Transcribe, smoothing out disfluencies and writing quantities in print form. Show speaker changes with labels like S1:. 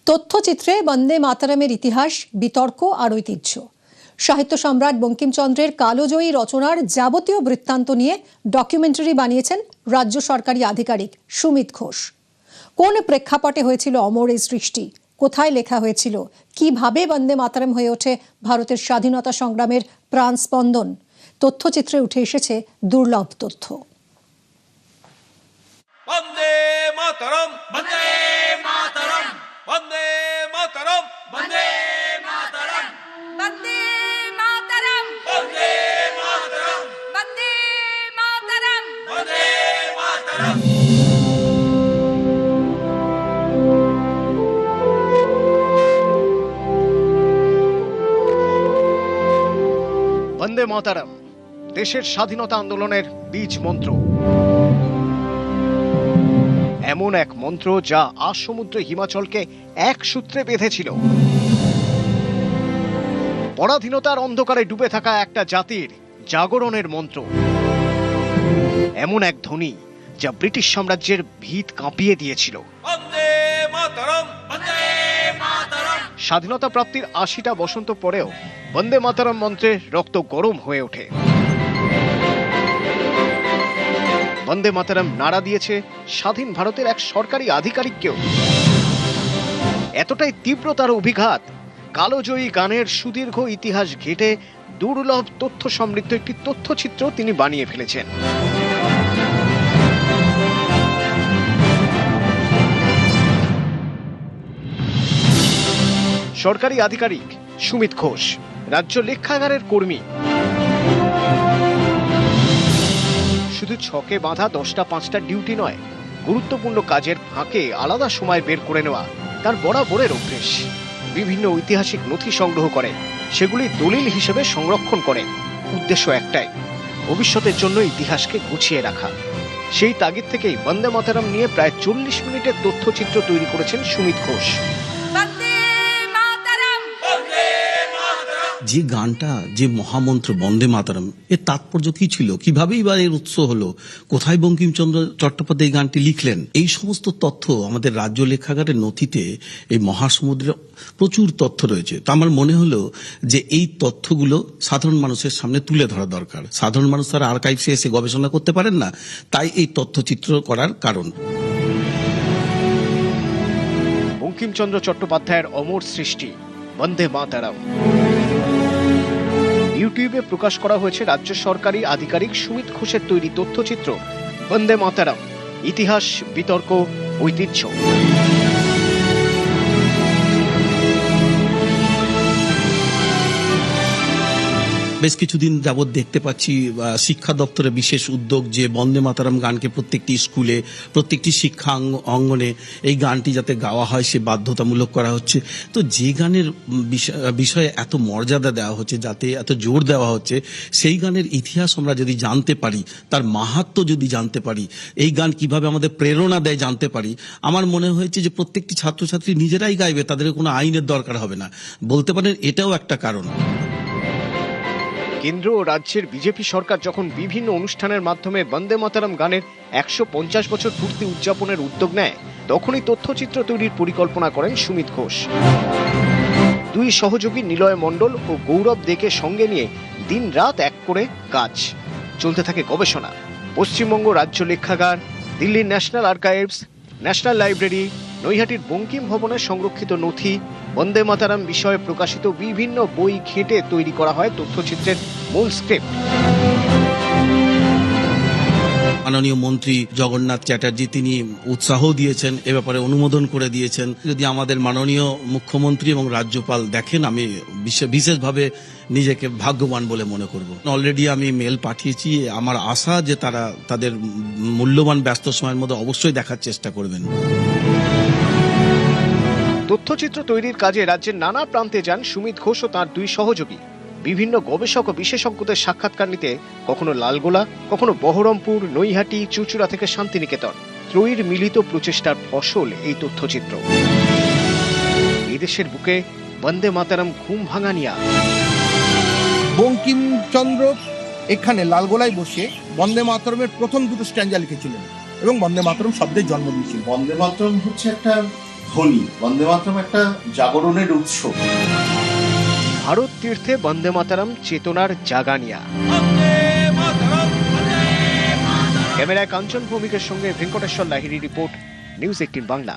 S1: তথ্যচিত্রে বন্দে মাতরমের ইতিহাস, বিতর্ক আর ঐতিহ্য। সাহিত্য সম্রাট বঙ্কিমচন্দ্রের কালোজয়ী রচনার যাবতীয় বৃত্তান্ত নিয়ে ডকুমেন্টারি বানিয়েছেন রাজ্য সরকারি আধিকারিক সুমিত ঘোষ। কোন প্রেক্ষাপটে হয়েছিল অমর এই সৃষ্টি, কোথায় লেখা হয়েছিল, কিভাবে বন্দে মাতরম হয়ে ওঠে ভারতের স্বাধীনতা সংগ্রামের প্রাণ স্পন্দন, তথ্যচিত্রে উঠে এসেছে দুর্লভ তথ্য।
S2: বন্দে মাতরম, বন্দে মাতরম, বন্দে মাতরম, বন্দে মাতরম,
S3: বন্দে মাতরম,
S2: বন্দে মাতরম,
S3: বন্দে মাতরম,
S2: বন্দে মাতরম।
S4: বন্দে মাতরম দেশের স্বাধীনতা আন্দোলনের বীজ মন্ত্র। এমন এক মন্ত্র যা আজ সমুদ্র হিমাচলকে এক সূত্রে বেঁধেছিল। পরাধীনতার অন্ধকারে ডুবে থাকা একটা জাতির জাগরণের মন্ত্র। এমন এক ধ্বনি যা ব্রিটিশ সাম্রাজ্যের ভিত কাঁপিয়ে দিয়েছিল।
S2: বন্দে মাতরম, বন্দে মাতরম।
S4: স্বাধীনতা প্রাপ্তির ৮০টা বসন্ত পরেও বন্দে মাতরম মন্ত্রে রক্ত গরম হয়ে ওঠে। বন্দে মাতরম নাড়া দিয়েছে স্বাধীন ভারতের এক সরকারি আধিকারিককেও। এতটাই তীব্র তার অভিঘাত, কালোজয়ী গানের সুদীর্ঘ ইতিহাস ঘেঁটে দুর্লভ তথ্য সমৃদ্ধ একটি তথ্যচিত্র তিনি বানিয়ে ফেলেছেন। সরকারি আধিকারিক সুমিত ঘোষ রাজ্য লেখাগারের কর্মী। শুধু ছকে বাঁধা 10টা 5টা ডিউটি নয়, গুরুত্বপূর্ণ কাজের ফাঁকে আলাদা সময় বের করে নেওয়া তার বরাবরের অভ্যেস। বিভিন্ন ঐতিহাসিক নথি সংগ্রহ করে সেগুলি দলিল হিসেবে সংরক্ষণ করে। উদ্দেশ্য একটাই, ভবিষ্যতের জন্য ইতিহাসকে গুছিয়ে রাখা। সেই তাগিদ থেকেই বন্দে মাতরম নিয়ে প্রায় 40 মিনিটের তথ্যচিত্র তৈরি করেছেন সুমিত ঘোষ।
S3: বন্দে মাতরম,
S2: বন্দে মাতরম।
S5: যে গানটা, যে মহামন্ত্র বন্দে মাতরম, এর তাৎপর্য কি ছিল, কিভাবেই বা এর উৎস হলো, কোথায় বঙ্কিমচন্দ্র চট্টোপাধ্যায় এই গানটি লিখলেন, এই সমস্ত তথ্য আমাদের রাজ্য লেখাগারের নথিতে, এই মহাসমুদ্রের প্রচুর তথ্য রয়েছে। তো আমার মনে হলো যে এই তথ্যগুলো সাধারণ মানুষের সামনে তুলে ধরা দরকার। সাধারণ মানুষ তারা আর্কাইভসে এসে গবেষণা করতে পারেন না, তাই এই তথ্যচিত্র করার কারণ।
S4: বঙ্কিমচন্দ্র চট্টোপাধ্যায়ের অমর সৃষ্টি বন্দে মাতরম ইউটিউবে প্রকাশ করা হয়েছে রাজ্য সরকারি আধিকারিক সুমিত ঘোষের তৈরি তথ্যচিত্র বন্দে মাতরম, ইতিহাস, বিতর্ক, ঐতিহ্য।
S5: বেশ কিছুদিন যাবৎ দেখতে পাচ্ছি শিক্ষা দপ্তরের বিশেষ উদ্যোগ যে বন্দে মাতরম গানকে প্রত্যেকটি স্কুলে, প্রত্যেকটি শিক্ষা অঙ্গনে এই গানটি যাতে গাওয়া হয় সে বাধ্যতামূলক করা হচ্ছে। তো যে গানের বিষয়ে এত মর্যাদা দেওয়া হচ্ছে, যাতে এত জোর দেওয়া হচ্ছে, সেই গানের ইতিহাস আমরা যদি জানতে পারি, তার মাহাত্ম্য যদি জানতে পারি, এই গান কিভাবে আমাদের প্রেরণা দেয় জানতে পারি, আমার মনে হয়েছে যে প্রত্যেকটি ছাত্রছাত্রী নিজেরাই গাইবে, তাদের কোনো আইনের দরকার হবে না। বলতে পারেন এটাও একটা কারণ।
S4: কেন্দ্র ও রাজ্যের বিজেপি সরকার যখন বিভিন্ন অনুষ্ঠানের মাধ্যমে বন্দে মাতরম গানের 150 বছর পূর্তি উদযাপনের উদ্যোগ নেয়, তখনই তথ্যচিত্র তৈরির পরিকল্পনা করেন সুমিত ঘোষ। দুই সহযোগী নিলয় মণ্ডল ও গৌরব দেকে সঙ্গে নিয়ে দিন-রাত এক করে কাজ চলতে থাকে। গবেষণা পশ্চিমবঙ্গ রাজ্য লেখাগার, দিল্লির ন্যাশনাল আর্কাইভস, ন্যাশনাল লাইব্রেরি, নৈহাটির বঙ্কিম ভবনের সংরক্ষিত নথি, বন্দে মাতরম বিষয়ে প্রকাশিত বিভিন্ন বই ঘেঁটে তৈরি করা হয় তথ্যচিত্রের মূল স্ক্রিপ্ট।
S5: মাননীয় মন্ত্রী জগন্নাথ চ্যাটার্জি তিনি উৎসাহ দিয়েছেন, এ ব্যাপারে অনুমোদন করে দিয়েছেন। যদি আমাদের মাননীয় মুখ্যমন্ত্রী এবং রাজ্যপাল দেখেন, আমি বিশেষভাবে নিজেকে ভাগ্যবান বলে মনে করব। অলরেডি আমি মেল পাঠিয়েছি, আমার আশা যে তারা তাদের মূল্যবান ব্যস্ত সময়ের মধ্যে অবশ্যই দেখার চেষ্টা করবেন।
S4: তথ্যচিত্র তৈরির কাজে রাজ্যের নানা প্রান্তে যান সুমিত ঘোষ ও তাঁর দুই সহযোগী। বিভিন্ন গবেষক ও বিশেষজ্ঞদের সাক্ষাৎকার নিতে কখনো লালগোলা, কখনো বহরমপুর, নৈহাটি, চুঁচুড়া থেকে শান্তিনিকেতন। ত্রয়ীর মিলিত প্রচেষ্টার ফসল এই তথ্যচিত্র। এদেশের বুকে বন্দে মাতরম ঘুম ভাঙানিয়া।
S6: বঙ্কিমচন্দ্র এখানে লালগোলায় বসে বন্দে মাতরমের প্রথম দুটো স্ট্যাঞ্জা লিখেছিলেন এবং বন্দে মাতরম শব্দের জন্ম দিয়েছিলেন।
S7: বন্দে মাতরম হচ্ছে একটা ধ্বনি। বন্দে মাতরম একটা জাগরণের উৎস।
S4: ভারত তীর্থে বন্দে মাতরম চেতনার জাগানিয়া।
S2: বন্দে মাতরম, বন্দে মাতরম।
S4: ক্যামেরায় কাঞ্চন ভৌমিকের সঙ্গে ভেঙ্কটেশ্বর লাহিড়ী রিপোর্ট, নিউজ 18 বাংলা।